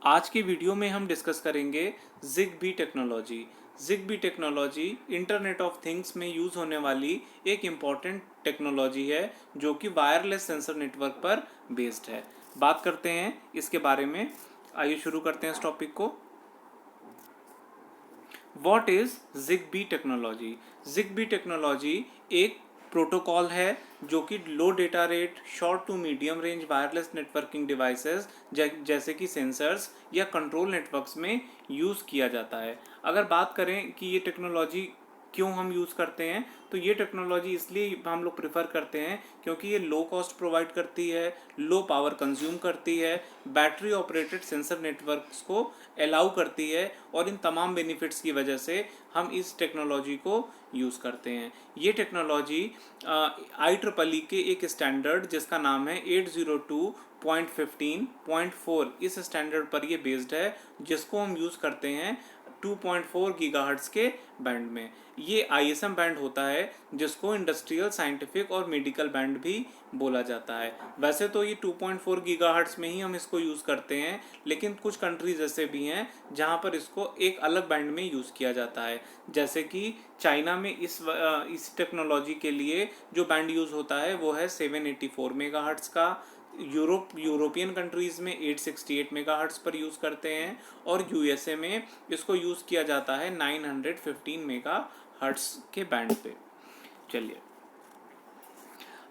आज के वीडियो में हम डिस्कस करेंगे ZigBee technology. ZigBee technology internet of things में यूज़ होने वाली एक इम्पॉर्टेंट टेक्नोलॉजी है जो कि वायरलेस सेंसर नेटवर्क पर बेस्ड है। बात करते हैं इसके बारे में। आइए शुरू करते हैं इस टॉपिक को। What is ZigBee technology? ZigBee technology एक प्रोटोकॉल है जो कि low data rate short to medium range wireless networking devices जैसे कि सेंसर्स या कंट्रोल नेटवर्क्स में यूज़ किया जाता है। अगर बात करें कि ये टेक्नोलॉजी क्यों हम यूज़ करते हैं, तो ये टेक्नोलॉजी इसलिए हम लोग प्रेफर करते हैं क्योंकि ये लो कॉस्ट प्रोवाइड करती है, लो पावर कंज्यूम करती है, बैटरी ऑपरेटेड सेंसर नेटवर्क्स को अलाउ करती है और इन तमाम बेनिफिट्स की वजह से हम इस टेक्नोलॉजी को यूज़ करते हैं। ये टेक्नोलॉजी IEEE के एक स्टैंडर्ड जिसका नाम है 802.15.4 इस स्टैंडर्ड पर ये बेस्ड है, जिसको हम यूज़ करते हैं 2.4 गीगाहर्ट्ज़ के बैंड में। ये ISM बैंड होता है जिसको इंडस्ट्रियल, साइंटिफिक और मेडिकल बैंड भी बोला जाता है। वैसे तो ये 2.4 गीगाहर्ट्ज़ में ही हम इसको यूज़ करते हैं, लेकिन कुछ कंट्रीज ऐसे भी हैं जहाँ पर इसको एक अलग बैंड में यूज़ किया जाता है। जैसे कि चाइना में इस टेक्नोलॉजी के लिए जो बैंड यूज़ होता है वो है 784 मेगाहर्ट्ज़ का। यूरोपियन कंट्रीज़ में 868 मेगाहर्ट्ज़ पर यूज़ करते हैं और USA में इसको यूज़ किया जाता है 915 मेगाहर्ट्ज़ के बैंड पे। चलिए,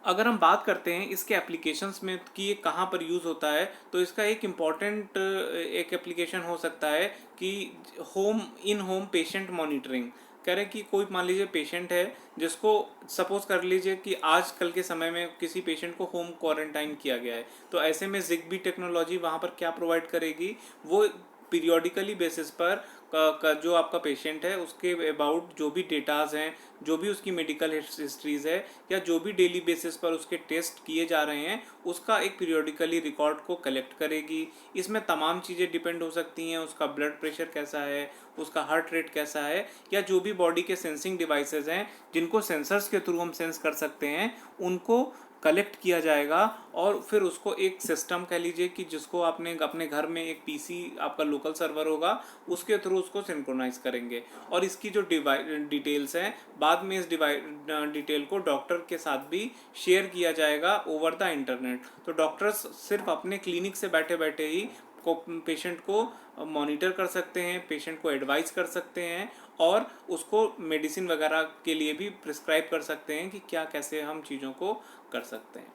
अगर हम बात करते हैं इसके एप्लीकेशंस में कि ये कहाँ पर यूज़ होता है, तो इसका एक इम्पॉर्टेंट एक एप्लीकेशन हो सकता है कि होम पेशेंट मॉनिटरिंग। कह रहे हैं कि कोई मान लीजिए पेशेंट है जिसको सपोज कर लीजिए कि आजकल के समय में किसी पेशेंट को होम क्वारंटाइन किया गया है, तो ऐसे में ZigBee टेक्नोलॉजी वहाँ पर क्या प्रोवाइड करेगी, वो पीरियोडिकली बेसिस पर जो आपका पेशेंट है उसके अबाउट जो भी डेटाज हैं, जो भी उसकी मेडिकल हिस्ट्रीज है या जो भी डेली बेसिस पर उसके टेस्ट किए जा रहे हैं, उसका एक पीरियोडिकली रिकॉर्ड को कलेक्ट करेगी। इसमें तमाम चीज़ें डिपेंड हो सकती हैं, उसका ब्लड प्रेशर कैसा है, उसका हार्ट रेट कैसा है, या जो भी बॉडी के सेंसिंग डिवाइसेस हैं जिनको सेंसर्स के थ्रू हम सेंस कर सकते हैं, उनको कलेक्ट किया जाएगा और फिर उसको एक सिस्टम कह लीजिए कि जिसको आपने अपने घर में एक PC आपका लोकल सर्वर होगा, उसके थ्रू उसको सिंक्रोनाइज करेंगे और इसकी जो डिटेल्स हैं बाद में इस डिटेल को डॉक्टर के साथ भी शेयर किया जाएगा ओवर द इंटरनेट। तो डॉक्टर्स सिर्फ अपने क्लिनिक से बैठे बैठे ही पेशेंट को मॉनिटर कर सकते हैं, पेशेंट को एडवाइस कर सकते हैं और उसको मेडिसिन वगैरह के लिए भी प्रिस्क्राइब कर सकते हैं कि क्या कैसे हम चीज़ों को कर सकते हैं।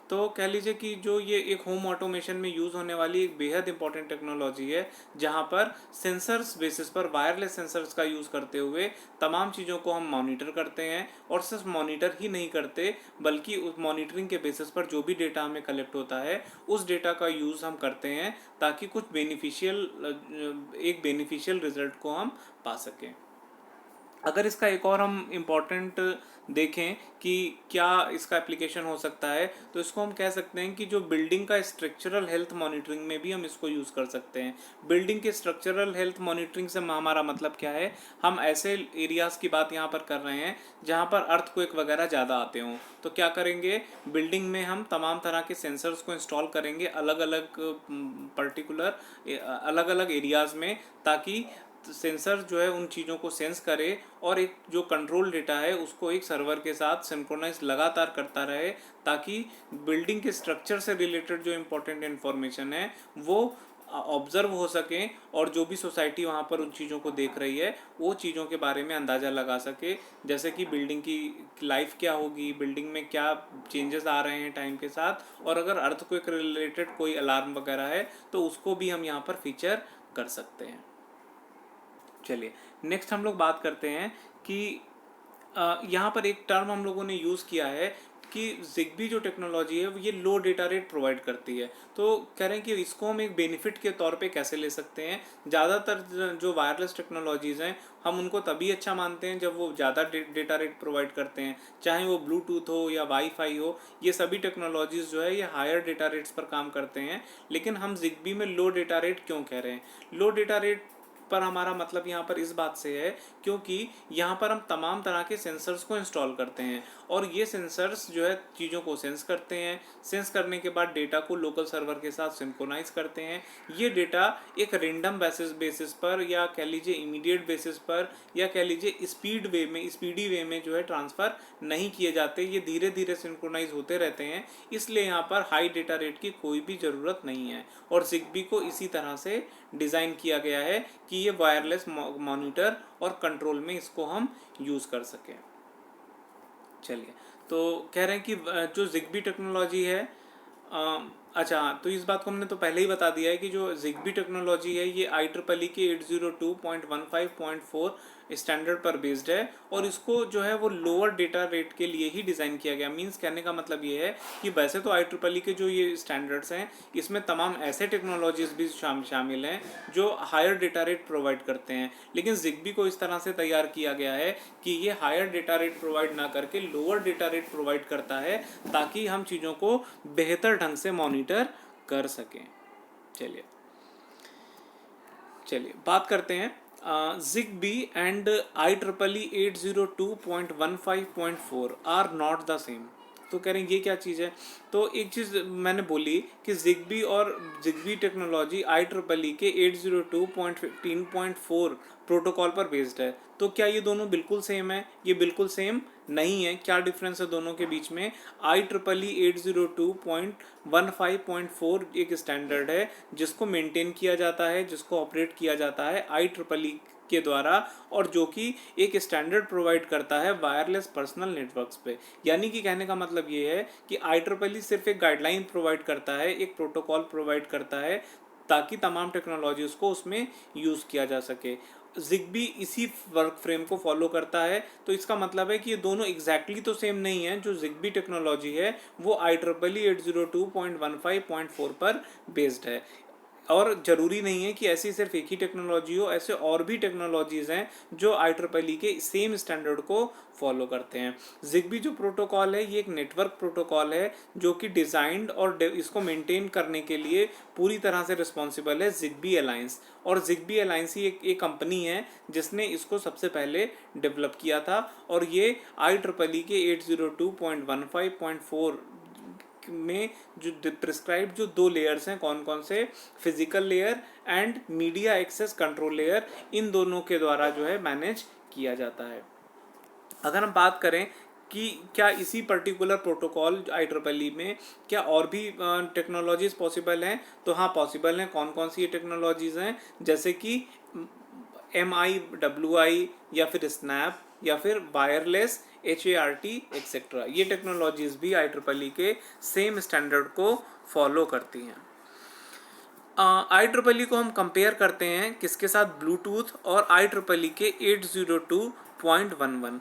तो कह लीजिए कि जो ये एक होम ऑटोमेशन में यूज़ होने वाली एक बेहद इंपॉर्टेंट टेक्नोलॉजी है, जहाँ पर सेंसर्स बेसिस पर वायरलेस सेंसर्स का यूज़ करते हुए तमाम चीज़ों को हम मॉनिटर करते हैं और सिर्फ मॉनिटर ही नहीं करते बल्कि उस मॉनिटरिंग के बेसिस पर जो भी डेटा हमें कलेक्ट होता है उस डेटा का यूज़ हम करते हैं ताकि कुछ बेनिफिशियल रिजल्ट को हम पा सकें। अगर इसका एक और हम इम्पॉर्टेंट देखें कि क्या इसका एप्लीकेशन हो सकता है, तो इसको हम कह सकते हैं कि जो बिल्डिंग का स्ट्रक्चरल हेल्थ मॉनिटरिंग में भी हम इसको यूज़ कर सकते हैं। बिल्डिंग के स्ट्रक्चरल हेल्थ मॉनिटरिंग से हमारा मतलब क्या है, हम ऐसे एरियाज़ की बात यहाँ पर कर रहे हैं जहाँ पर अर्थक्वेक वगैरह ज़्यादा आते हों, तो क्या करेंगे, बिल्डिंग में हम तमाम तरह के सेंसर्स को इंस्टॉल करेंगे अलग अलग एरियाज़ में, ताकि सेंसर जो है उन चीज़ों को सेंस करे और एक जो कंट्रोल डेटा है उसको एक सर्वर के साथ सिंक्रोनाइज लगातार करता रहे, ताकि बिल्डिंग के स्ट्रक्चर से रिलेटेड जो इम्पोर्टेंट इन्फॉर्मेशन है वो ऑब्जर्व हो सकें और जो भी सोसाइटी वहाँ पर उन चीज़ों को देख रही है वो चीज़ों के बारे में अंदाज़ा लगा सके, जैसे कि बिल्डिंग की लाइफ क्या होगी, बिल्डिंग में क्या चेंजेस आ रहे हैं टाइम के साथ, और अगर अर्थक्वेक रिलेटेड कोई अलार्म वगैरह है तो उसको भी हम यहाँ पर फीचर कर सकते हैं। चलिए, नेक्स्ट हम लोग बात करते हैं कि यहाँ पर एक टर्म हम लोगों ने यूज़ किया है कि ZigBee जो टेक्नोलॉजी है ये लो डेटा रेट प्रोवाइड करती है। तो कह रहे हैं कि इसको हम एक बेनिफिट के तौर पे कैसे ले सकते हैं। ज़्यादातर जो वायरलेस टेक्नोलॉजीज़ हैं हम उनको तभी अच्छा मानते हैं जब वो ज़्यादा डेटा रेट प्रोवाइड करते हैं, चाहे वो ब्लूटूथ हो या वाईफाई हो, ये सभी टेक्नोलॉजीज़ जो है ये हायर डेटा रेट्स पर काम करते हैं। लेकिन हम ZigBee में लो डेटा रेट क्यों कह रहे हैं? लो डेटा रेट पर हमारा मतलब यहाँ पर इस बात से है क्योंकि यहाँ पर हम तमाम तरह के सेंसर्स को इंस्टॉल करते हैं और ये सेंसर्स जो है चीज़ों को सेंस करते हैं। सेंस करने के बाद डेटा को लोकल सर्वर के साथ सिंक्रोनाइज करते हैं। ये डेटा एक रेंडम बेसिस पर या कह लीजिए इमीडिएट बेसिस पर या कह लीजिए स्पीडी वे में जो है ट्रांसफ़र नहीं किए जाते। ये धीरे धीरे सिंक्रोनाइज होते रहते हैं, इसलिए यहाँ पर हाई डेटा रेट की कोई भी ज़रूरत नहीं है। और ZigBee को इसी तरह से डिज़ाइन किया गया है कि ये वायरलेस मॉनिटर और कंट्रोल में इसको हम यूज़ कर सकें। चलिए, तो कह रहे हैं कि जो ZigBee टेक्नोलॉजी है, अच्छा हाँ, तो इस बात को हमने तो पहले ही बता दिया है कि जो ZigBee टेक्नोलॉजी है ये IEEE के 802.15.4 स्टैंडर्ड पर बेस्ड है और इसको जो है वो लोअर डेटा रेट के लिए ही डिज़ाइन किया गया। मींस कहने का मतलब ये है कि वैसे तो IEEE के जो ये स्टैंडर्ड्स हैं इसमें तमाम ऐसे टेक्नोलॉजीज भी शामिल हैं जो हायर डेटा रेट प्रोवाइड करते हैं, लेकिन ZigBee को इस तरह से तैयार किया गया है कि ये हायर डेटा रेट प्रोवाइड ना करके लोअर डेटा रेट प्रोवाइड करता है ताकि हम चीज़ों को बेहतर ढंग से मॉनिटर कर सकें। चलिए बात करते हैं ZigBee and IEEE 802.15.4 are not the same. तो कह रहे हैं ये क्या चीज़ है। तो एक चीज़ मैंने बोली कि ZigBee और ZigBee टेक्नोलॉजी IEEE के 802.15.4 प्रोटोकॉल पर बेस्ड है। तो क्या ये दोनों बिल्कुल सेम है? ये बिल्कुल सेम नहीं है। क्या डिफरेंस है दोनों के बीच में? IEEE 802.15.4 एक स्टैंडर्ड है जिसको मेंटेन किया जाता है, जिसको ऑपरेट किया जाता है IEEE के द्वारा, और जो कि एक स्टैंडर्ड प्रोवाइड करता है वायरलेस पर्सनल नेटवर्क्स पे। यानी कि कहने का मतलब ये है कि IEEE सिर्फ एक गाइडलाइन प्रोवाइड करता है, एक प्रोटोकॉल प्रोवाइड करता है ताकि तमाम टेक्नोलॉजीज़ को उसमें यूज़ किया जा सके। ZigBee इसी वर्क फ्रेम को फॉलो करता है। तो इसका मतलब है कि ये दोनों एग्जैक्टली तो सेम नहीं है। जो ZigBee टेक्नोलॉजी है वो IEEE 802.15.4 पर बेस्ड है, और ज़रूरी नहीं है कि ऐसी सिर्फ एक ही टेक्नोलॉजी हो, ऐसे और भी टेक्नोलॉजीज़ हैं जो IEEE के सेम स्टैंडर्ड को फॉलो करते हैं। ZigBee जो प्रोटोकॉल है ये एक नेटवर्क प्रोटोकॉल है जो कि डिज़ाइंड और इसको मेंटेन करने के लिए पूरी तरह से रिस्पॉन्सिबल है ZigBee अलायंस। और ZigBee अलायंस ही एक कंपनी है जिसने इसको सबसे पहले डेवलप किया था, और ये IEEE के 802.15.4 में जो प्रिस्क्राइब जो 2 लेयर्स हैं, कौन कौन से, physical layer and media access control layer, इन दोनों के द्वारा जो है मैनेज किया जाता है। अगर हम बात करें कि क्या इसी पर्टिकुलर प्रोटोकॉल IEEE में क्या और भी टेक्नोलॉजीज़ पॉसिबल हैं, तो हाँ पॉसिबल हैं। कौन कौन सी ये टेक्नोलॉजीज़ हैं? जैसे कि MIWI या फिर स्नैप या फिर वायरलेस HART एक्सेट्रा। ये टेक्नोलॉजीज़ भी IEEE के सेम स्टैंडर्ड को फॉलो करती हैं। IEEE को हम कंपेयर करते हैं किसके साथ? ब्लूटूथ और IEEE के 802.11।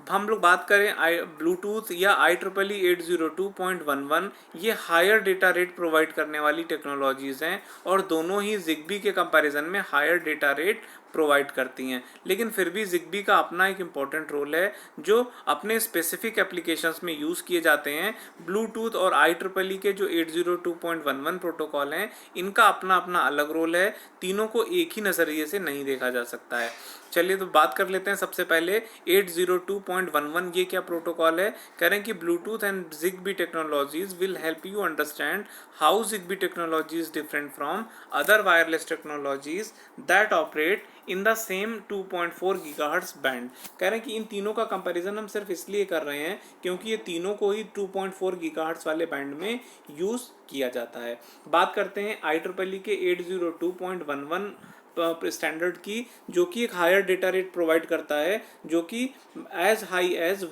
हम लोग बात करें ब्लूटूथ या IEEE 802.11, ये हायर डेटा रेट प्रोवाइड करने वाली टेक्नोलॉजीज़ हैं और दोनों ही ZigBee के कंपैरिजन में हायर डेटा रेट प्रोवाइड करती हैं। लेकिन फिर भी ZigBee का अपना एक इम्पॉर्टेंट रोल है जो अपने स्पेसिफिक एप्लीकेशंस में यूज़ किए जाते हैं। ब्लूटूथ और IEEE के जो 802.11 प्रोटोकॉल हैं इनका अपना अपना अलग रोल है। तीनों को एक ही नज़रिए से नहीं देखा जा सकता है। चलिए तो बात कर लेते हैं सबसे पहले 802.11 ये क्या प्रोटोकॉल है। कह रहे हैं कि Bluetooth and ZigBee technologies will help you understand how ZigBee technology is different from other wireless technologies that operate in the same 2.4 gigahertz band. कह रहे हैं कि इन तीनों का कंपैरिजन हम सिर्फ इसलिए कर रहे हैं क्योंकि ये तीनों को ही 2.4 गीगाहर्ट्ज वाले बैंड में यूज़ किया जाता है। बात करते हैं IEEE के 802.11 स्टैंडर्ड की, जो कि एक हायर डेटा रेट प्रोवाइड करता है, जो कि एज हाई एज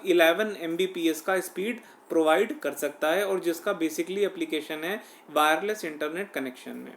11 Mbps का स्पीड प्रोवाइड कर सकता है और जिसका बेसिकली एप्लीकेशन है वायरलेस इंटरनेट कनेक्शन में।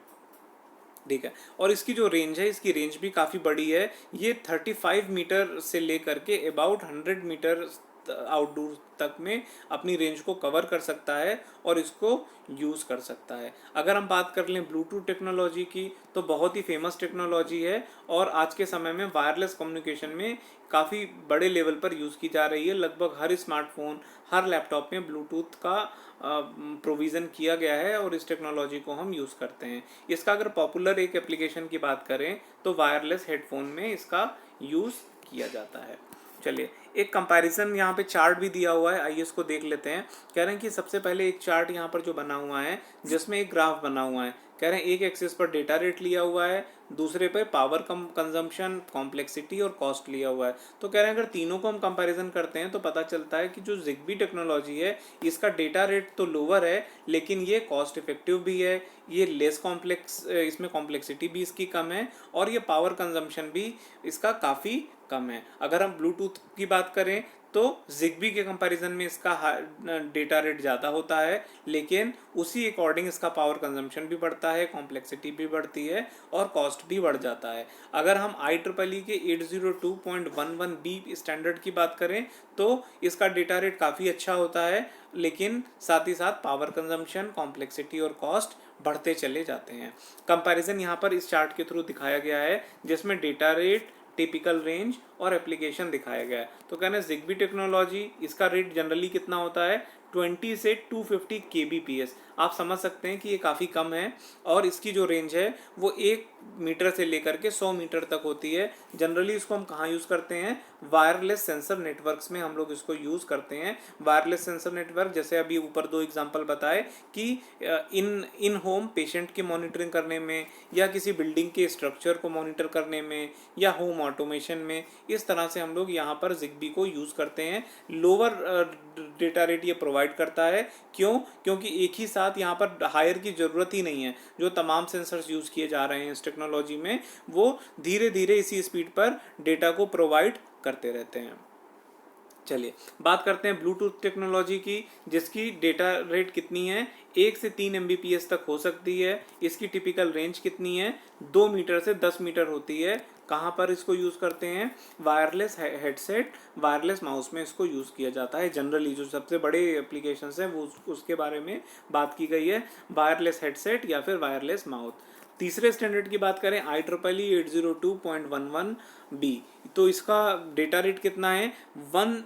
ठीक है, और इसकी जो रेंज है, इसकी रेंज भी काफ़ी बड़ी है। ये 35 मीटर से लेकर के अबाउट 100 मीटर आउटडोर तक में अपनी रेंज को कवर कर सकता है और इसको यूज़ कर सकता है। अगर हम बात कर लें ब्लूटूथ टेक्नोलॉजी की, तो बहुत ही फेमस टेक्नोलॉजी है और आज के समय में वायरलेस कम्युनिकेशन में काफ़ी बड़े लेवल पर यूज़ की जा रही है। लगभग हर स्मार्टफोन, हर लैपटॉप में ब्लूटूथ का प्रोविज़न किया गया है और इस टेक्नोलॉजी को हम यूज़ करते हैं। इसका अगर पॉपुलर एक एप्लीकेशन की बात करें तो वायरलेस हेडफोन में इसका यूज़ किया जाता है। चलिए एक कंपैरिजन यहाँ पे चार्ट भी दिया हुआ है, आइए इसको देख लेते हैं। कह रहे हैं कि सबसे पहले एक चार्ट यहाँ पर जो बना हुआ है जिसमें एक ग्राफ बना हुआ है। कह रहे हैं एक एक्सिस पर डेटा रेट लिया हुआ है, दूसरे पे पावर कंजम्पशन, कॉम्प्लेक्सिटी और कॉस्ट लिया हुआ है। तो कह रहे हैं अगर तीनों को हम कंपैरिजन करते हैं तो पता चलता है कि जो ZigBee टेक्नोलॉजी है इसका डेटा रेट तो लोअर है लेकिन ये कॉस्ट इफेक्टिव भी है, ये लेस कॉम्प्लेक्स, इसमें कॉम्प्लेक्सिटी भी इसकी कम है और ये पावर कंजम्पशन भी इसका काफ़ी कम है। अगर हम ब्लूटूथ की बात करें तो ZigBee के कंपैरिजन में इसका डेटा रेट ज़्यादा होता है लेकिन उसी अकॉर्डिंग इसका पावर कंजम्पशन भी बढ़ता है, कॉम्प्लेक्सिटी भी बढ़ती है और कॉस्ट भी बढ़ जाता है। अगर हम IEEE के 802.11b स्टैंडर्ड की बात करें तो इसका डेटा रेट काफ़ी अच्छा होता है लेकिन साथ ही साथ पावर कंजम्पशन, कॉम्प्लेक्सिटी और कॉस्ट बढ़ते चले जाते हैं। कंपैरिजन यहाँ पर इस चार्ट के थ्रू दिखाया गया है जिसमें डेटा रेट, टिपिकल रेंज और एप्लीकेशन दिखाया गया है। तो कहना है ZigBee टेक्नोलॉजी, इसका रेट जनरली कितना होता है 20 से 250 kbps। आप समझ सकते हैं कि ये काफ़ी कम है और इसकी जो रेंज है वो 1 मीटर से लेकर के 100 मीटर तक होती है। जनरली इसको हम कहाँ यूज़ करते हैं, वायरलेस सेंसर नेटवर्क्स में हम लोग इसको यूज़ करते हैं। वायरलेस सेंसर नेटवर्क जैसे अभी ऊपर 2 एग्जांपल बताए कि इन होम पेशेंट की मॉनिटरिंग करने में या किसी बिल्डिंग के स्ट्रक्चर को मॉनिटर करने में या होम ऑटोमेशन में, इस तरह से हम लोग यहाँ पर ZigBee को यूज़ करते हैं। लोअर डेटा रेट ये प्रोवाइड करता है, क्योंकि एक ही साथ यहाँ पर हायर की ज़रूरत ही नहीं है। जो तमाम सेंसर्स यूज़ किए जा रहे हैं इस टेक्नोलॉजी में वो धीरे धीरे इसी स्पीड पर डेटा को प्रोवाइड करते रहते हैं। चलिए बात करते हैं ब्लूटूथ टेक्नोलॉजी की, जिसकी डेटा रेट कितनी है, 1 से 3 Mbps तक हो सकती है। इसकी टिपिकल रेंज कितनी है, 2 मीटर से 10 मीटर होती है। कहाँ पर इसको यूज़ करते हैं, वायरलेस हेडसेट, वायरलेस माउस में इसको यूज़ किया जाता है। जनरली जो सबसे बड़े एप्लीकेशंस हैं वो उसके बारे में बात की गई है, वायरलेस हेडसेट या फिर वायरलेस माउस। तीसरे स्टैंडर्ड की बात करें IEEE 802.11b, तो इसका डेटा रेट कितना है 1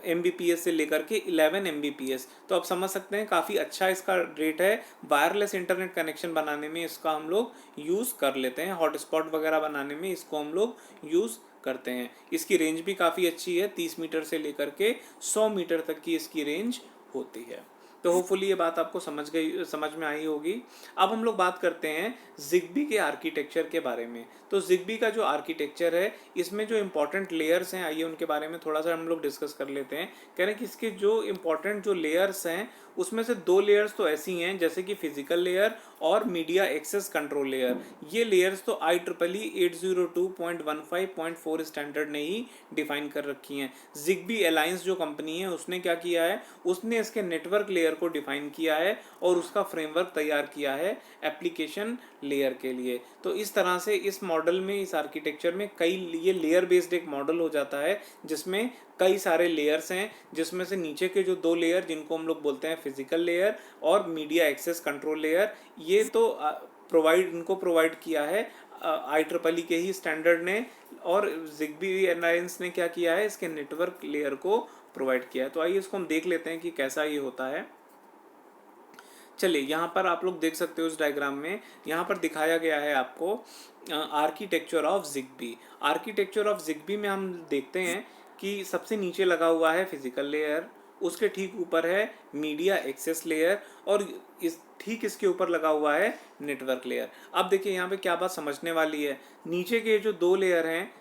Mbps से लेकर के 11 Mbps। तो आप समझ सकते हैं काफ़ी अच्छा इसका रेट है। वायरलेस इंटरनेट कनेक्शन बनाने में इसका हम लोग यूज़ कर लेते हैं, हॉटस्पॉट वगैरह बनाने में इसको हम लोग यूज़ करते हैं। इसकी रेंज भी काफ़ी अच्छी है, 30 मीटर से लेकर के 100 मीटर तक की इसकी रेंज होती है। तो होपफुली ये बात आपको समझ में आई होगी। अब हम लोग बात करते हैं ZigBee के आर्किटेक्चर के बारे में। तो ZigBee का जो आर्किटेक्चर है इसमें जो इम्पोर्टेंट लेयर्स हैं, आइए उनके बारे में थोड़ा सा हम लोग डिस्कस कर लेते हैं। कह रहे हैं कि इसके जो इम्पोर्टेंट जो लेयर्स हैं उसमें से 2 लेयर्स तो ऐसी हैं जैसे कि फिजिकल लेयर और मीडिया एक्सेस कंट्रोल लेयर। ये लेयर्स तो IEEE 802.15.4 स्टैंडर्ड ने ही डिफाइन कर रखी हैं। ZigBee अलायंस जो कंपनी है उसने क्या किया है, उसने इसके नेटवर्क लेयर को डिफाइन किया है और उसका फ्रेमवर्क तैयार किया है एप्लीकेशन लेयर के लिए। तो इस तरह से इस मॉडल में, इस आर्किटेक्चर में ये लेयर बेस्ड एक मॉडल हो जाता है जिसमें कई सारे लेयर्स हैं, जिसमें से नीचे के जो 2 लेयर जिनको हम लोग बोलते हैं फिजिकल लेयर और मीडिया एक्सेस कंट्रोल लेयर, ये तो इनको प्रोवाइड किया है IEEE के ही स्टैंडर्ड ने, और ZigBee अलायंस ने क्या किया है, इसके नेटवर्क लेयर को प्रोवाइड किया है। तो आइए इसको हम देख लेते हैं कि कैसा ये होता है। चलिए यहाँ पर आप लोग देख सकते हो इस डायग्राम में, यहाँ पर दिखाया गया है आपको architecture of ZigBee। Architecture of ZigBee में हम देखते हैं कि सबसे नीचे लगा हुआ है फिजिकल लेयर, उसके ठीक ऊपर है मीडिया एक्सेस लेयर और इसके ऊपर लगा हुआ है नेटवर्क लेयर। अब देखिए यहाँ पे क्या बात समझने वाली है, नीचे के जो 2 लेयर हैं,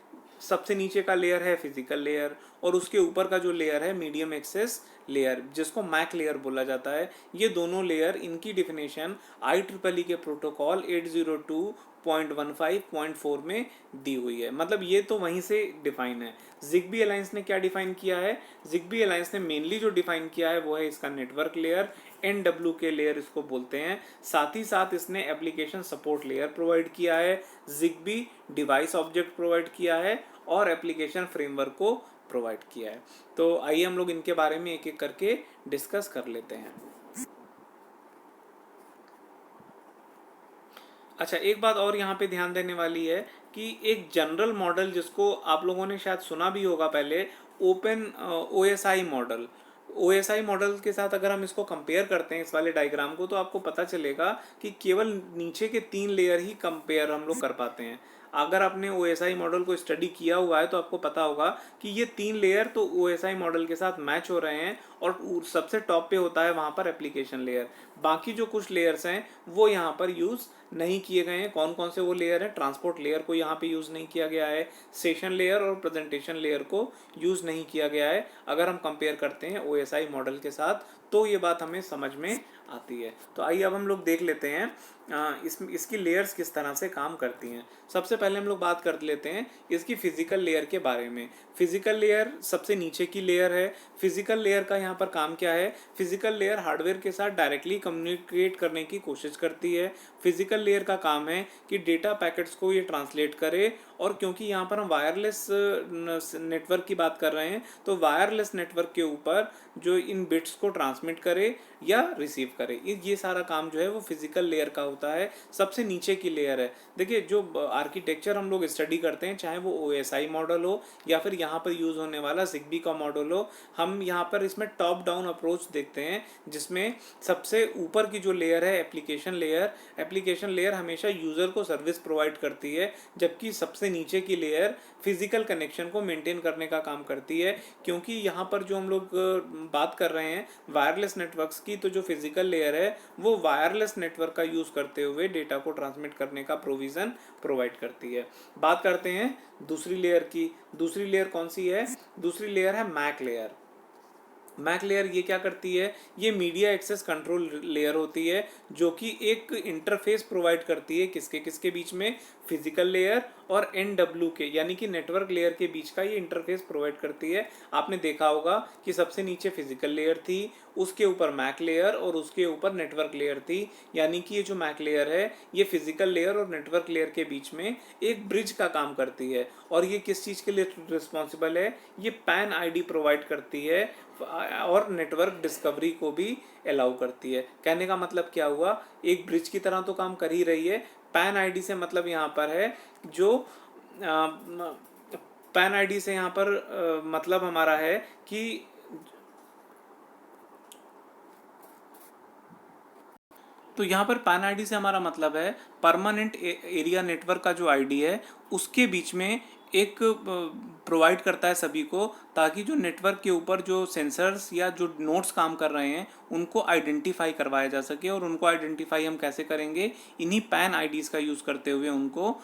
सबसे नीचे का लेयर है फिजिकल लेयर और उसके ऊपर का जो लेयर है मीडियम एक्सेस लेयर, जिसको मैक लेयर बोला जाता है। ये दोनों लेयर, इनकी डिफिनेशन IEEE के प्रोटोकॉल 802.15.4 में दी हुई है, मतलब ये तो वहीं से डिफाइन है। ZigBee अलायंस ने क्या डिफाइन किया है, ZigBee अलायंस ने मेनली जो डिफाइन किया है वो है इसका नेटवर्क लेयर, NWK लेयर इसको बोलते हैं। साथ ही साथ इसने एप्लीकेशन सपोर्ट लेयर प्रोवाइड किया है, ZigBee डिवाइस ऑब्जेक्ट प्रोवाइड किया है और एप्लीकेशन फ्रेमवर्क को प्रोवाइड किया है। तो आइए हम लोग इनके बारे में एक एक करके डिस्कस कर लेते हैं। अच्छा, एक बात और यहाँ पे ध्यान देने वाली है कि एक जनरल मॉडल जिसको आप लोगों ने शायद सुना भी होगा पहले, open OSI model. OSI model के साथ अगर हम इसको कंपेयर करते हैं, इस वाले डायग्राम को, तो आपको पता चलेगा कि केवल नीचे के 3 लेयर ही कंपेयर हम लोग कर पाते हैं। अगर आपने OSI मॉडल को स्टडी किया हुआ है तो आपको पता होगा कि ये 3 लेयर तो OSI मॉडल के साथ मैच हो रहे हैं और सबसे टॉप पे होता है वहाँ पर एप्लीकेशन लेयर। बाकी जो कुछ लेयर्स हैं वो यहाँ पर यूज़ नहीं किए गए हैं। कौन कौन से वो लेयर है? ट्रांसपोर्ट लेयर को यहाँ पे यूज़ नहीं किया गया है, सेशन लेयर और प्रेजेंटेशन लेयर को यूज़ नहीं किया गया है। अगर हम कंपेयर करते हैं OSI मॉडल के साथ तो ये बात हमें समझ में आती है। तो आइए अब हम लोग देख लेते हैं इसकी लेयर्स किस तरह से काम करती हैं। सबसे पहले हम लोग बात कर लेते हैं इसकी फिजिकल लेयर के बारे में। फिजिकल लेयर सबसे नीचे की लेयर है। फिजिकल लेयर का यहाँ पर काम क्या है? फिजिकल लेयर हार्डवेयर के साथ डायरेक्टली कम्युनिकेट करने की कोशिश करती है। फिजिकल लेयर का काम है कि डेटा पैकेट्स को ये ट्रांसलेट करे, और क्योंकि यहाँ पर हम वायरलेस नेटवर्क की बात कर रहे हैं तो वायरलेस नेटवर्क के ऊपर जो इन बिट्स को ट्रांसमिट करे या रिसीव करे, ये सारा काम जो है वो फिजिकल लेयर का होता है। सबसे नीचे की लेयर है। देखिए जो आर्किटेक्चर हम लोग स्टडी करते हैं, चाहे वो OSI मॉडल हो या फिर यहाँ पर यूज़ होने वाला ZigBee का मॉडल हो, हम यहाँ पर इसमें टॉप डाउन अप्रोच देखते हैं, जिसमें सबसे ऊपर की जो लेयर है एप्लीकेशन लेयर हमेशा यूज़र को सर्विस प्रोवाइड करती है, जबकि सबसे नीचे की लेयर फिजिकल कनेक्शन को मेंटेन करने का काम करती है। क्योंकि यहाँ पर जो हम लोग बात कर रहे हैं वायरलेस नेटवर्क्स की, तो जो फिजिकल लेयर है वो वायरलेस नेटवर्क का यूज़ करते हुए डेटा को ट्रांसमिट करने का प्रोविज़न प्रोवाइड करती है। बात करते हैं दूसरी लेयर की। दूसरी लेयर कौन सी है? दूसरी लेयर है मैक लेयर। मैक लेयर ये क्या करती है? ये मीडिया एक्सेस कंट्रोल लेयर होती है, जो कि एक इंटरफेस प्रोवाइड करती है किसके किसके बीच में? फिजिकल लेयर और NW के, यानी कि नेटवर्क लेयर के बीच का ये इंटरफेस प्रोवाइड करती है। आपने देखा होगा कि सबसे नीचे फिजिकल लेयर थी, उसके ऊपर मैक लेयर और उसके ऊपर नेटवर्क लेयर थी। यानी कि ये जो मैक लेयर है ये फिजिकल लेयर और नेटवर्क लेयर के बीच में एक ब्रिज का काम करती है। और ये किस चीज़ के लिए रिस्पॉन्सिबल है? ये पैन ID प्रोवाइड करती है और नेटवर्क डिस्कवरी को भी अलाउ करती है। कहने का मतलब क्या हुआ? एक ब्रिज की तरह तो काम कर ही रही है। पैन ID से मतलब यहाँ पर है जो पैन ID से यहाँ पर मतलब हमारा है कि तो यहाँ पर पैन ID से हमारा मतलब है परमानेंट एरिया नेटवर्क का जो ID है उसके बीच में एक प्रोवाइड करता है सभी को, ताकि जो नेटवर्क के ऊपर जो सेंसर्स या जो नोड्स काम कर रहे हैं उनको आइडेंटिफाई करवाया जा सके। और उनको आइडेंटिफाई हम कैसे करेंगे? इन्हीं पैन IDs का यूज़ करते हुए उनको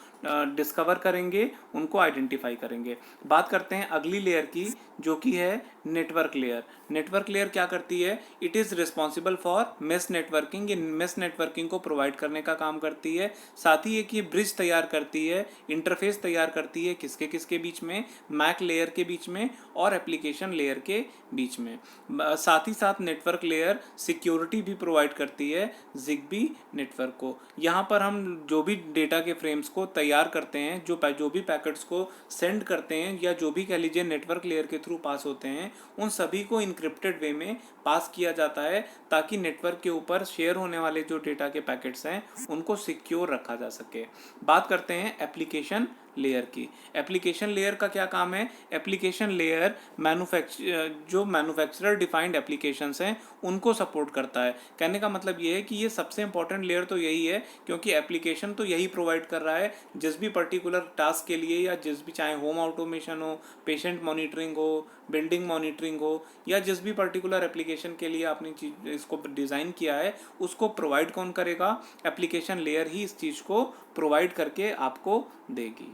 डिस्कवर करेंगे, उनको आइडेंटिफाई करेंगे। बात करते हैं अगली लेयर की, जो कि है नेटवर्क लेयर। नेटवर्क लेयर क्या करती है? It is responsible for mesh networking. ये मेश नेटवर्किंग को प्रोवाइड करने का काम करती है। साथ ही एक ये ब्रिज तैयार करती है, इंटरफेस तैयार करती है किसके किसके बीच में? मैक लेयर के बीच में और एप्लीकेशन लेयर के बीच में। साथ ही साथ नेटवर्क लेयर सिक्योरिटी भी प्रोवाइड करती है ZigBee नेटवर्क को। यहाँ पर हम जो भी डेटा के फ्रेम्स को तैयार करते हैं, जो भी पैकेट्स को सेंड करते हैं या जो भी कह लीजिए नेटवर्क लेयर के थ्रू पास होते हैं, उन सभी को इनक्रिप्टेड वे में पास किया जाता है, ताकि नेटवर्क के ऊपर शेयर होने वाले जो डेटा के पैकेट्स हैं उनको सिक्योर रखा जा सके। बात करते हैं एप्लीकेशन लेयर की। एप्लीकेशन लेयर का क्या काम है? एप्लीकेशन लेयर जो मैन्युफैक्चरर डिफाइंड एप्लीकेशंस हैं उनको सपोर्ट करता है। कहने का मतलब ये है कि ये सबसे इंपॉर्टेंट लेयर तो यही है, क्योंकि एप्लीकेशन तो यही प्रोवाइड कर रहा है जिस भी पर्टिकुलर टास्क के लिए, या जिस भी, चाहे होम ऑटोमेशन हो, पेशेंट मॉनिटरिंग हो, बिल्डिंग मॉनिटरिंग हो, या जिस भी पर्टिकुलर एप्लीकेशन के लिए आपने इसको डिज़ाइन किया है उसको प्रोवाइड कौन करेगा? एप्लीकेशन लेयर ही इस चीज़ को प्रोवाइड करके आपको देगी।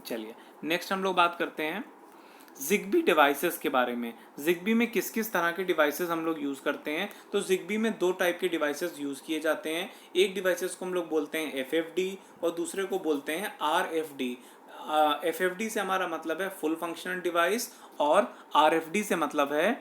चलिए नेक्स्ट हम लोग बात करते हैं ZigBee डिवाइसेस के बारे में। ZigBee में किस किस तरह के डिवाइसेस हम लोग यूज़ करते हैं? तो ZigBee में 2 टाइप के डिवाइसेस यूज़ किए जाते हैं। एक डिवाइसेस को हम लोग बोलते हैं FFD और दूसरे को बोलते हैं RFD। FFD से हमारा मतलब है फुल फंक्शनल डिवाइस, और RFD से मतलब है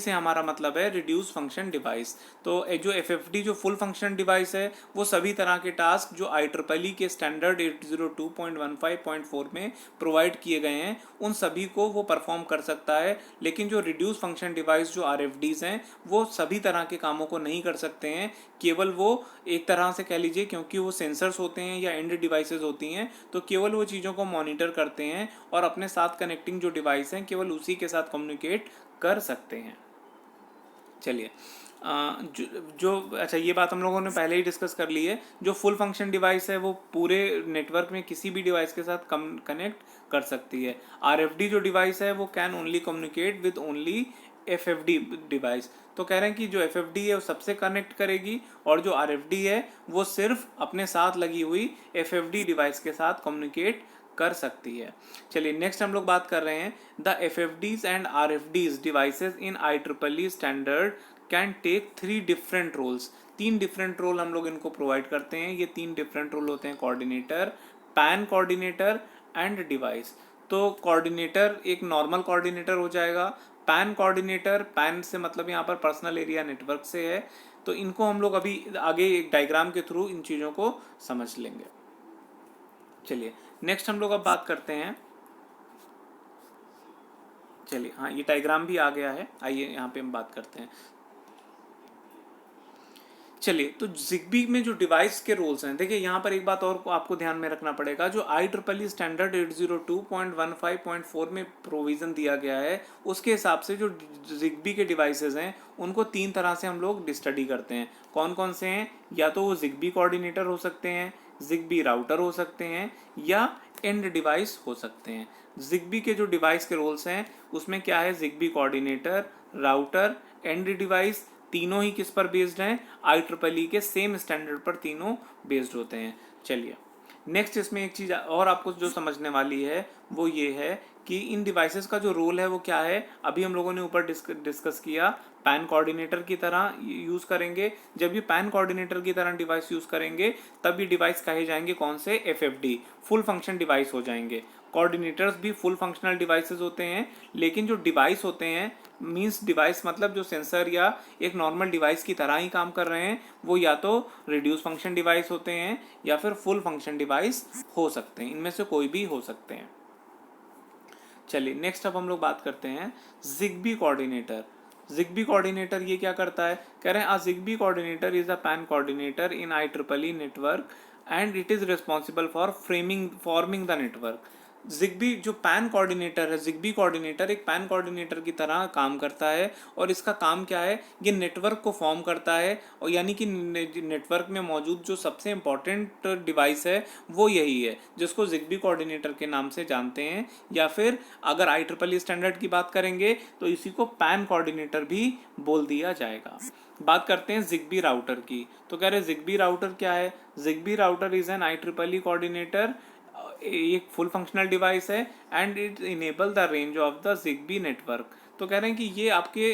हमारा मतलब है रिड्यूस फंक्शन डिवाइस। तो जो FFD जो फुल फंक्शन डिवाइस है वो सभी तरह के टास्क जो IEEE के स्टैंडर्ड 802.15.4 में प्रोवाइड किए गए हैं उन सभी को वो परफॉर्म कर सकता है। लेकिन जो रिड्यूस फंक्शन डिवाइस जो RFDs हैं वो सभी तरह के कामों को नहीं कर सकते हैं। केवल वो एक तरह से कह लीजिए, क्योंकि वो सेंसर्स होते हैं या एंड डिवाइसेस होती हैं, तो केवल वो चीज़ों को मॉनिटर करते हैं और अपने साथ कनेक्टिंग जो डिवाइस हैं केवल उसी के साथ कम्युनिकेट कर सकते हैं। चलिए अच्छा, ये बात हम लोगों ने पहले ही डिस्कस कर ली है। जो फुल फंक्शन डिवाइस है वो पूरे नेटवर्क में किसी भी डिवाइस के साथ कनेक्ट कर सकती है। आरएफडी जो डिवाइस है वो can only communicate with only FFD device. तो कह रहे हैं कि जो एफएफडी है वो सबसे कनेक्ट करेगी, और जो आरएफडी है वो सिर्फ अपने साथ लगी हुई एफएफडी डिवाइस के साथ कम्युनिकेट कर सकती है। चलिए नेक्स्ट हम लोग बात कर रहे हैं the FFDs and RFDs devices in IEEE standard can take 3 different roles. 3 different role हम लोग इनको प्रोवाइड करते हैं। ये 3 डिफरेंट रोल होते हैं, coordinator, pan coordinator and device. तो कोऑर्डिनेटर एक नॉर्मल कोऑर्डिनेटर हो जाएगा। पैन कोऑर्डिनेटर, पैन से मतलब यहाँ पर पर्सनल एरिया नेटवर्क से है। तो इनको हम लोग अभी आगे एक डायग्राम के थ्रू इन चीज़ों को समझ लेंगे। चलिए नेक्स्ट हम लोग अब बात करते हैं। चलिए हाँ, ये डायग्राम भी आ गया है, आइए यहाँ पे हम बात करते हैं। चलिए, तो जिग्बी में जो डिवाइस के रोल्स हैं, देखिए यहाँ पर एक बात और को आपको ध्यान में रखना पड़ेगा। जो IEEE स्टैंडर्ड 802.15.4 में प्रोविज़न दिया गया है, उसके हिसाब से जो जिग्बी के डिवाइसेस हैं उनको 3 तरह से हम लोग स्टडी करते हैं। कौन कौन से हैं? या तो वो जिग्बी कोऑर्डिनेटर हो सकते हैं, जिग्बी राउटर हो सकते हैं, या एंड डिवाइस हो सकते हैं। जिग्बी के जो डिवाइस के रोल्स हैं उसमें क्या है? Zigbee coordinator, router, and device, तीनों ही किस पर बेस्ड हैं? IEEE के सेम स्टैंडर्ड पर तीनों बेस्ड होते हैं। चलिए नेक्स्ट इसमें एक चीज़ और आपको जो समझने वाली है वो ये है कि इन डिवाइसेस का जो रोल है वो क्या है। अभी हम लोगों ने ऊपर डिस्कस किया, पैन कोऑर्डिनेटर की तरह यूज़ करेंगे। जब ये पैन कोऑर्डिनेटर की तरह डिवाइस यूज़ करेंगे तब ये डिवाइस कहे जाएंगे कौन से? FFD, फुल फंक्शन डिवाइस हो जाएंगे। कोऑर्डिनेटर्स भी फुल फंक्शनल डिवाइसेस होते हैं, लेकिन जो डिवाइस होते हैं, मींस डिवाइस मतलब जो सेंसर या एक नॉर्मल डिवाइस की तरह ही काम कर रहे हैं, वो या तो रिड्यूस फंक्शन डिवाइस होते हैं या फिर फुल फंक्शन डिवाइस हो सकते हैं। इनमें से कोई भी हो सकते हैं। चलिए नेक्स्ट अब हम लोग बात करते हैं जिग्बी कोऑर्डिनेटर। जिग्बी कोऑर्डिनेटर ये क्या करता है? कह रहे हैं Zigbee coordinator is a PAN coordinator in IEEE network and it is responsible for forming the network. Zigbee जो पैन कोऑर्डिनेटर है, जिग्बी कोऑर्डिनेटर एक पैन कोऑर्डिनेटर की तरह काम करता है, और इसका काम क्या है? ये नेटवर्क को फॉर्म करता है, और यानी कि नेटवर्क में मौजूद जो सबसे इम्पॉर्टेंट डिवाइस है वो यही है, जिसको जिग्बी कोऑर्डिनेटर के नाम से जानते हैं। या फिर अगर IEEE स्टैंडर्ड की बात करेंगे तो इसी को पैन कोऑर्डिनेटर भी बोल दिया जाएगा। बात करते हैं जिग्बी राउटर की। तो कह रहे जिग्बी राउटर क्या है? Zigbee router is an IEEE coordinator, एक फुल फंक्शनल डिवाइस है, and it enable the range of the Zigbee network. तो कह रहे हैं कि ये आपके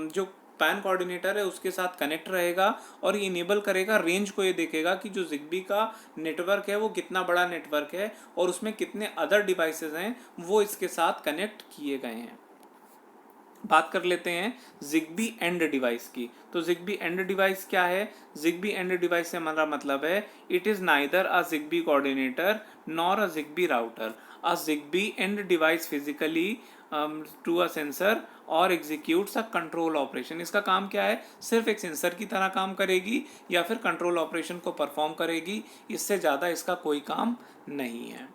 जो पैन कोऑर्डिनेटर है उसके साथ कनेक्ट रहेगा, और ये इनेबल करेगा, रेंज को ये देखेगा कि जो जिग्बी का नेटवर्क है वो कितना बड़ा नेटवर्क है और उसमें कितने अदर डिवाइसेस हैं वो इसके साथ कनेक्ट किए गए हैं। बात कर लेते हैं जिग्बी एंड डिवाइस की। तो जिग्बी एंड डिवाइस क्या है? जिग्बी एंड डिवाइस से हमारा मतलब है it is neither a ZigBee coordinator nor a ZigBee router. A ZigBee end device physically to a sensor और एग्जीक्यूट्स अ कंट्रोल ऑपरेशन। इसका काम क्या है? सिर्फ एक सेंसर की तरह काम करेगी या फिर कंट्रोल ऑपरेशन को परफॉर्म करेगी, इससे ज़्यादा इसका कोई काम नहीं है।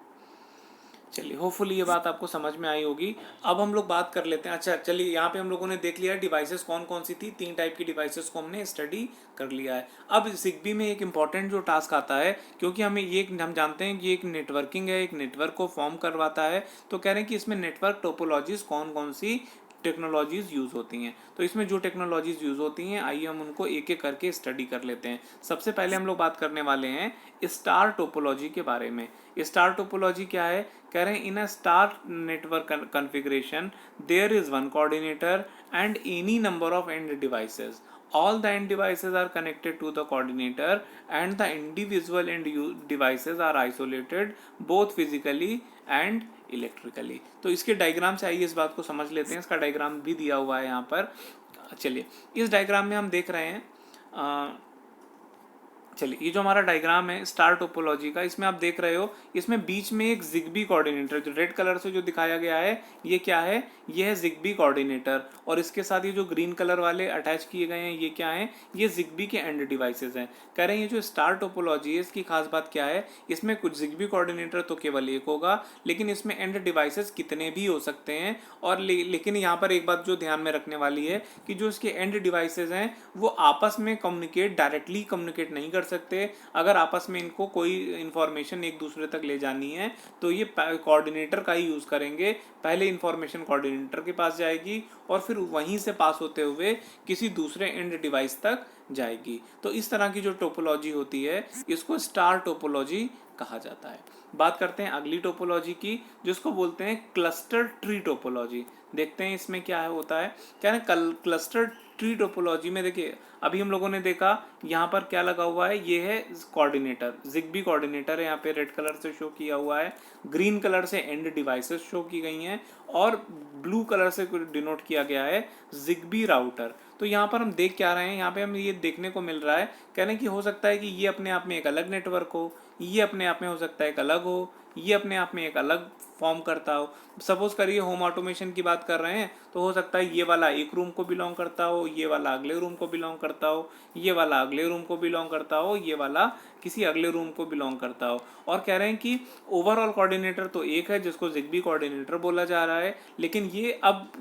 चलिए होपफुली ये बात आपको समझ में आई होगी। अब हम लोग बात कर लेते हैं। अच्छा चलिए, यहाँ पे हम लोगों ने देख लिया डिवाइसेस कौन कौन सी थी। 3 टाइप की डिवाइसेस को हमने स्टडी कर लिया है। अब जिग्बी में एक इम्पॉर्टेंट जो टास्क आता है, क्योंकि हम जानते हैं कि एक नेटवर्किंग है, एक नेटवर्क को फॉर्म करवाता है, तो कह रहे हैं कि इसमें नेटवर्क टोपोलॉजीज कौन कौन सी टेक्नोलॉजीज़ यूज़ होती हैं। तो इसमें जो टेक्नोलॉजीज़ यूज़ होती हैं, आइए हम उनको एक एक करके स्टडी कर लेते हैं। सबसे पहले हम लोग बात करने वाले हैं स्टार टोपोलॉजी के बारे में। स्टार टोपोलॉजी क्या है? कह रहे हैं in a star network configuration there is one coordinator and any number of end devices. All the end devices are connected to the coordinator and the individual end devices are isolated both physically and electrically. तो इसके diagram से आइए इस बात को समझ लेते हैं। इसका डायग्राम भी दिया हुआ है यहाँ पर। चलिए इस डायग्राम में हम देख रहे हैं चलिए, ये जो हमारा डायग्राम है स्टार टोपोलॉजी का, इसमें आप देख रहे हो, इसमें बीच में एक जिग्बी कोऑर्डिनेटर जो रेड कलर से जो दिखाया गया है, ये क्या है, ये है जिग्बी कोऑर्डिनेटर। और इसके साथ ये जो ग्रीन कलर वाले अटैच किए गए हैं, ये क्या है, ये जिग्बी के एंड डिवाइसेस हैं। कह रहे हैं ये जो स्टार टोपोलॉजी है, इसकी खास बात क्या है, इसमें कुछ जिग्बी कोऑर्डिनेटर तो केवल एक होगा, लेकिन इसमें एंड डिवाइसेस कितने भी हो सकते हैं। और लेकिन यहाँ पर एक बात जो ध्यान में रखने वाली है कि जो इसके एंड डिवाइसेस हैं वो आपस में डायरेक्टली कम्युनिकेट नहीं कर सकते। अगर आपस में इनको कोई इंफॉर्मेशन एक दूसरे तक ले जानी है तो ये कोऑर्डिनेटर का ही यूज़ करेंगे। पहले इंफॉर्मेशन कोऑर्डिनेटर के पास जाएगी और फिर वहीं से पास होते हुए किसी दूसरे एंड डिवाइस तक जाएगी। तो इस तरह की जो टोपोलॉजी होती है इसको स्टार टोपोलॉजी कहा जाता है। बात करते हैं अगली टोपोलॉजी की, जिसको बोलते हैं क्लस्टर ट्री टोपोलॉजी। देखते हैं इसमें क्या है होता है। क्या है, क्लस्टर ट्री टोपोलॉजी में देखिए, अभी हम लोगों ने देखा यहाँ पर क्या लगा हुआ है, ये है कोऑर्डिनेटर, जिग्बी कोऑर्डिनेटर है, यहाँ पे रेड कलर से शो किया हुआ है, ग्रीन कलर से एंड डिवाइसेस शो की गई हैं और ब्लू कलर से डिनोट किया गया है जिग्बी राउटर। तो यहाँ पर हम देख क्या रहे हैं, यहाँ पे हम ये देखने को मिल रहा है, कहने की हो सकता है कि ये अपने आप में एक अलग नेटवर्क हो, ये अपने आप में हो सकता है एक अलग हो, ये अपने आप में एक अलग फॉर्म करता हो। सपोज करिए होम ऑटोमेशन की बात कर रहे हैं तो हो सकता है ये वाला एक रूम को बिलोंग करता हो, ये वाला अगले रूम को बिलोंग करता हो, ये वाला अगले रूम को बिलोंग करता हो, ये वाला किसी अगले रूम को बिलोंग करता हो। और कह रहे हैं कि ओवरऑल कोऑर्डिनेटर तो एक है जिसको जिग्बी कोऑर्डिनेटर बोला जा रहा है, लेकिन ये अब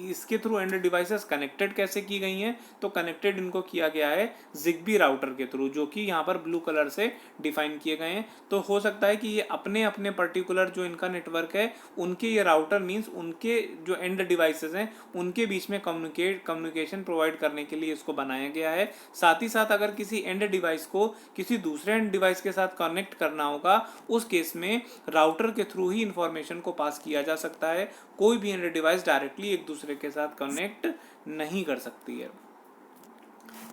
इसके थ्रू एंड डिवाइसेस कनेक्टेड कैसे की गई हैं, तो कनेक्टेड इनको किया गया है जिग्बी राउटर के थ्रू, जो कि यहाँ पर ब्लू कलर से डिफाइन किए गए हैं। तो हो सकता है कि ये अपने अपने पर्टिकुलर जो इनका नेटवर्क है उनके ये राउटर मीन्स उनके जो एंड डिवाइसेस हैं उनके बीच में कम्युनिकेशन प्रोवाइड करने के लिए इसको बनाया गया है। साथ ही साथ अगर किसी एंड डिवाइस को किसी दूसरे एंड डिवाइस के साथ कनेक्ट करना होगा, उस केस में राउटर के थ्रू ही इंफॉर्मेशन को पास किया जा सकता है। कोई भी एंड डिवाइस डायरेक्टली एक दूसरे के साथ कनेक्ट नहीं कर सकती है।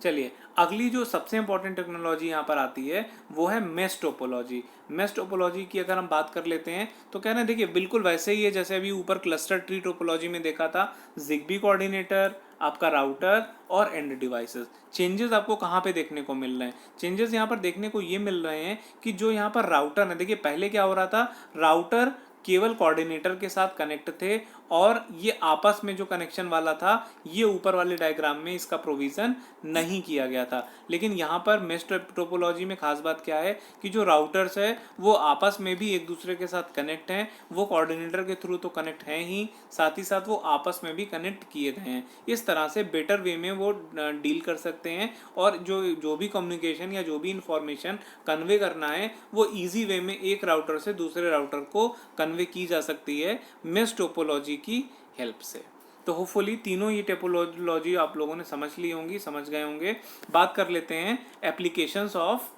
चलिए, अगली जो सबसे इंपॉर्टेंट टेक्नोलॉजी यहाँ पर आती है वो है मेश टोपोलॉजी। मेश टोपोलॉजी की अगर हम बात कर लेते हैं तो क्या ना, देखिए बिल्कुल वैसे ही है जैसे अभी ऊपर क्लस्टर ट्री टोपोलॉजी में देखा था, जिग्बी कोऑर्डिनेटर, आपका राउटर और एंड डिवाइसेस। चेंजेस आपको कहाँ पे देखने को मिल रहे हैं, चेंजेस यहाँ पर देखने को ये मिल रहे हैं कि जो यहाँ पर राउटर है, देखिए पहले क्या हो रहा था, राउटर केवल कोऑर्डिनेटर के साथ कनेक्ट थे और ये आपस में जो कनेक्शन वाला था ये ऊपर वाले डायग्राम में इसका प्रोविज़न नहीं किया गया था। लेकिन यहाँ पर मेश टोपोलॉजी में खास बात क्या है कि जो राउटर्स है वो आपस में भी एक दूसरे के साथ कनेक्ट हैं, वो कोऑर्डिनेटर के थ्रू तो कनेक्ट हैं ही, साथ ही साथ वो आपस में भी कनेक्ट किए गए हैं। इस तरह से बेटर वे में वो डील कर सकते हैं और जो भी कम्युनिकेशन या जो भी इंफॉर्मेशन कन्वे करना है वो ईजी वे में एक राउटर से दूसरे राउटर को कन्वे की जा सकती है मेश टोपोलॉजी की हेल्प से। तो होपफुली तीनों ये टोपोलॉजी आप लोगों ने समझ ली होंगी, समझ गए होंगे। बात कर लेते हैं एप्लीकेशंस ऑफ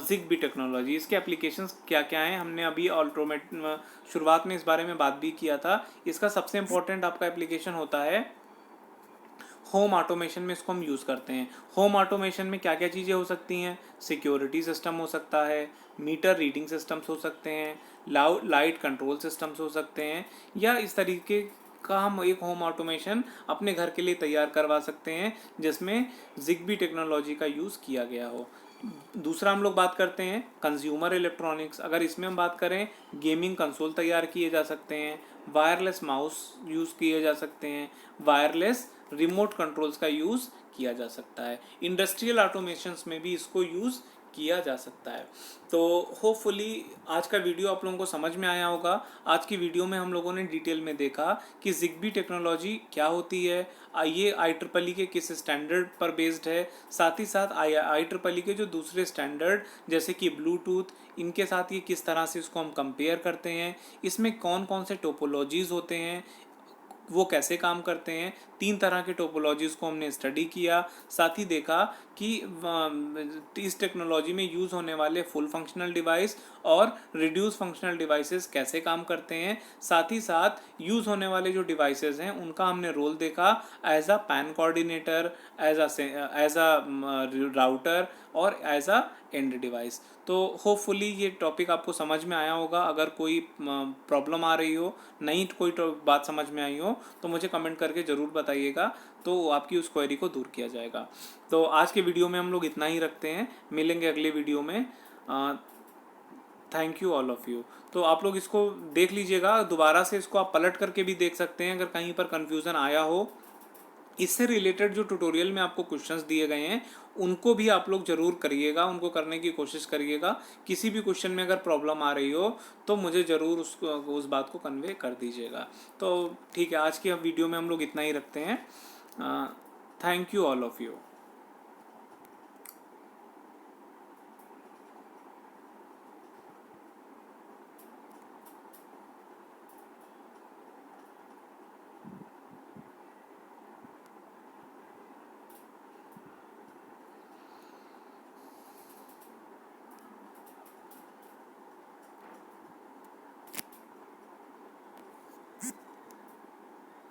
जिग्बी टेक्नोलॉजी। इसके एप्लीकेशंस क्या क्या हैं, हमने अभी शुरुआत में इस बारे में बात भी किया था। इसका सबसे इम्पोर्टेंट आपका एप्लीकेशन होता है होम ऑटोमेशन में, इसको हम यूज़ करते हैं। होम ऑटोमेशन में क्या क्या चीज़ें हो सकती हैं, सिक्योरिटी सिस्टम हो सकता है, मीटर रीडिंग सिस्टम्स हो सकते हैं, लाइट कंट्रोल सिस्टम्स हो सकते हैं, या इस तरीके का हम एक होम ऑटोमेशन अपने घर के लिए तैयार करवा सकते हैं जिसमें जिग्बी टेक्नोलॉजी का यूज़ किया गया हो। दूसरा हम लोग बात करते हैं कंज्यूमर इलेक्ट्रॉनिक्स। अगर इसमें हम बात करें, गेमिंग कंसोल तैयार किए जा सकते हैं, वायरलेस माउस यूज़ किए जा सकते हैं, वायरलेस रिमोट कंट्रोल्स का यूज़ किया जा सकता है। इंडस्ट्रियल ऑटोमेशंस में भी इसको यूज़ किया जा सकता है। तो होपफुली आज का वीडियो आप लोगों को समझ में आया होगा। आज की वीडियो में हम लोगों ने डिटेल में देखा कि जिग्बी टेक्नोलॉजी क्या होती है, ये IEEE के किस स्टैंडर्ड पर बेस्ड है, साथ ही साथ IEEE के जो दूसरे स्टैंडर्ड जैसे कि ब्लूटूथ, इनके साथ ये किस तरह से इसको हम कंपेयर करते हैं, इसमें कौन कौन से टोपोलॉजीज़ होते हैं, वो कैसे काम करते हैं। 3 तरह के टोपोलॉजीज़ को हमने स्टडी किया, साथ ही देखा कि इस टेक्नोलॉजी में यूज़ होने वाले फुल फंक्शनल डिवाइस और रिड्यूस फंक्शनल डिवाइसेस कैसे काम करते हैं। साथ ही साथ यूज़ होने वाले जो डिवाइसेस हैं उनका हमने रोल देखा as a PAN coordinator, as a router और एज अ एंड डिवाइस। तो होपफुली ये टॉपिक आपको समझ में आया होगा। अगर कोई प्रॉब्लम आ रही हो, नई कोई बात समझ में आई हो, तो मुझे कमेंट करके ज़रूर बताइएगा, तो आपकी उस क्वेरी को दूर किया जाएगा। तो आज के वीडियो में हम लोग इतना ही रखते हैं, मिलेंगे अगले वीडियो में। Thank you all of you. तो आप लोग इसको देख लीजिएगा, दोबारा से इसको आप पलट करके भी देख सकते हैं अगर कहीं पर कन्फ्यूज़न आया हो। इससे रिलेटेड जो ट्यूटोरियल में आपको क्वेश्चंस दिए गए हैं उनको भी आप लोग ज़रूर करिएगा, उनको करने की कोशिश करिएगा। किसी भी क्वेश्चन में अगर प्रॉब्लम आ रही हो तो मुझे ज़रूर उस बात को कन्वे कर दीजिएगा। तो ठीक है, आज की वीडियो में हम लोग इतना ही रखते हैं। Thank you all of you.